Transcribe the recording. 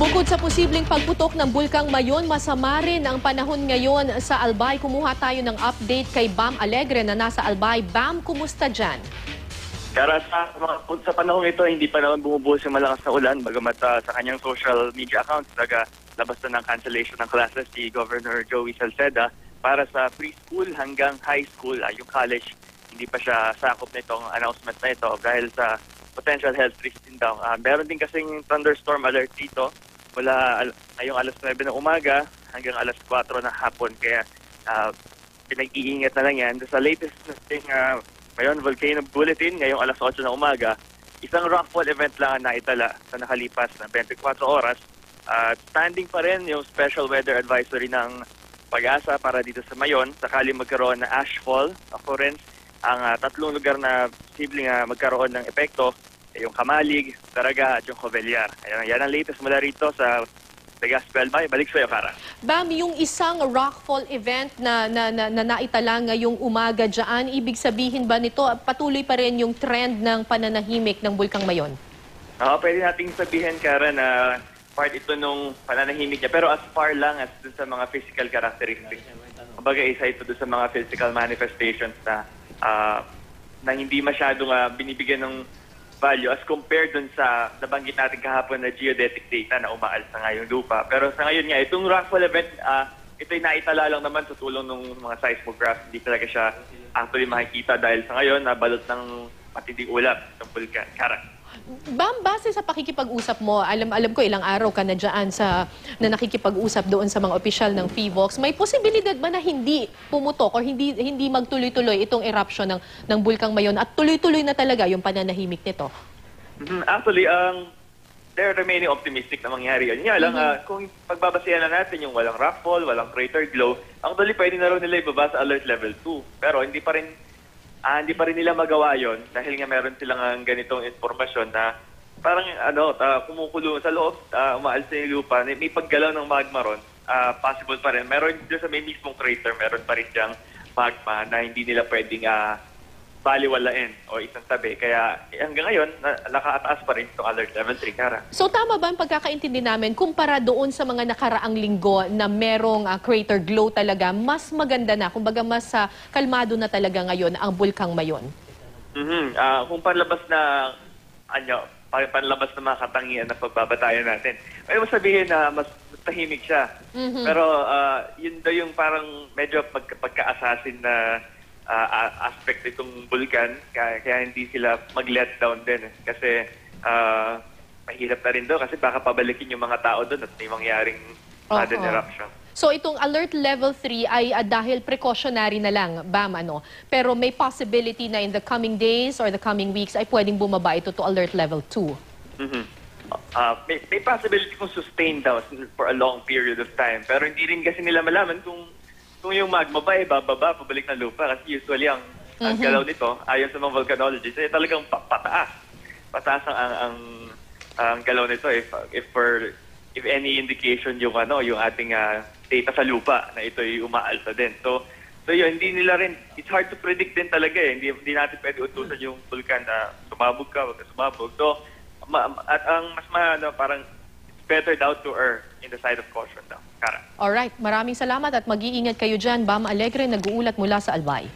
Bukod sa posibleng pagputok ng Bulkang Mayon, masama rin ang panahon ngayon sa Albay. Kumuha tayo ng update kay Bam Alegre na nasa Albay. Bam, kumusta dyan? Kara sa panahon ito, hindi pa naman bumubuhos yung malakas na ulan. Bagamat sa kanyang social media accounts, labas na ng cancellation ng classes si Governor Joey Salceda para sa preschool hanggang high school. Yung college, hindi pa siya sakop nitong announcement na ito dahil sa potential health risk din daw. Meron din kasing thunderstorm alert dito mula ngayong alas 9 ng umaga hanggang alas 4 ng hapon. Kaya pinag-iingat na lang yan. Sa latest ngayon, volcano bulletin ngayong alas 8 ng umaga, isang rockfall event lang ang naitala sa nakalipas na 24 oras. Standing pa rin yung special weather advisory ng Pag-asa para dito sa Mayon. Sakali magkaroon na ashfall occurrence, ang tatlong lugar na posibleng magkaroon ng epekto, yung Kamalig, Daraga at yung Covellar. Yan ang latest mula rito sa Legazpi Albay. Balik sa'yo, Kara. Bam, yung isang rockfall event na naitala ngayong umaga dyan, ibig sabihin ba nito patuloy pa rin yung trend ng pananahimik ng Bulkang Mayon? Pwede nating sabihin, Kara, na part ito nung pananahimik niya. Pero as far lang as dun sa mga physical characteristics. Kumbaga, isa ito dun sa mga physical manifestations na hindi masyadong binibigyan ng value as compared dun sa nabanggit natin kahapon na geodetic data na umaalsa nga yung lupa. Pero sa ngayon nga, itong rockfall event, ito'y naitala lang naman sa tulong ng mga seismographs. Hindi talaga siya actually makikita dahil sa ngayon, nabalot ng matinding ulap ng bulkan. Kara. Bam, base sa pakikipag-usap mo, alam ko ilang araw ka na dyan na nakikipag-usap doon sa mga opisyal ng PHIVOLCS. May posibilidad ba na hindi pumutok o hindi magtuloy-tuloy itong eruption ng Bulkang Mayon at tuloy-tuloy na talaga yung pananahimik nito? Actually, they're remaining optimistic na mangyari yun. Nga lang, kung pagbabasihan na natin yung walang rockfall, walang crater glow, actually pwede na rin nila ibaba sa alert level 2. Pero hindi pa rin nila magawa yon dahil nga meron silang ganitong informasyon na parang kumukulo sa loob, umaalsa yung lupa, may paggalaw ng magma ron, possible pa rin. Meron dyan sa may mismong crater, meron pa rin diyang magma na hindi nila pwedeng baliwalain o isang tabi. Kaya hanggang ngayon, nakaataas pa rin itong alert level 3, Kara. So tama ba ang pagkakaintindi namin, kumpara doon sa mga nakaraang linggo na merong crater glow talaga, mas maganda na, kumbaga mas kalmado na talaga ngayon ang Bulkang Mayon? Kung panlabas na mga katangian na pagbabatayan natin, may masabihin na mas tahimik siya. Pero yun daw yung parang medyo pagka-assassin na aspect itong bulkan, kaya hindi sila mag-let down din. Kasi mahirap na rin doon kasi baka pabalikin yung mga tao doon at may mangyaring sudden eruption. So itong alert level 3 ay dahil precautionary na lang, Bam, pero may possibility na in the coming days or the coming weeks ay pwedeng bumaba ito to alert level 2. May possibility kung sustain daw for a long period of time, pero hindi rin kasi nila malaman kung yung magma ba bababa, pabalik ng lupa. Kasi usually ang galaw nito, ayon sa mga volcanologists, ay talagang pataas. Pataas ang galaw nito if any indication yung ating data sa lupa na ito ay umaalsa din. So yun, hindi nila rin, it's hard to predict din talaga eh. Hindi natin pwede utusan yung vulkan na sumabog ka, wag ka sumabog. So, at ang parang it's better down to err in the side of caution daw. Kara. Alright, maraming salamat at mag-iingat kayo dyan. Bam Alegre, nag-uulat mula sa Albay.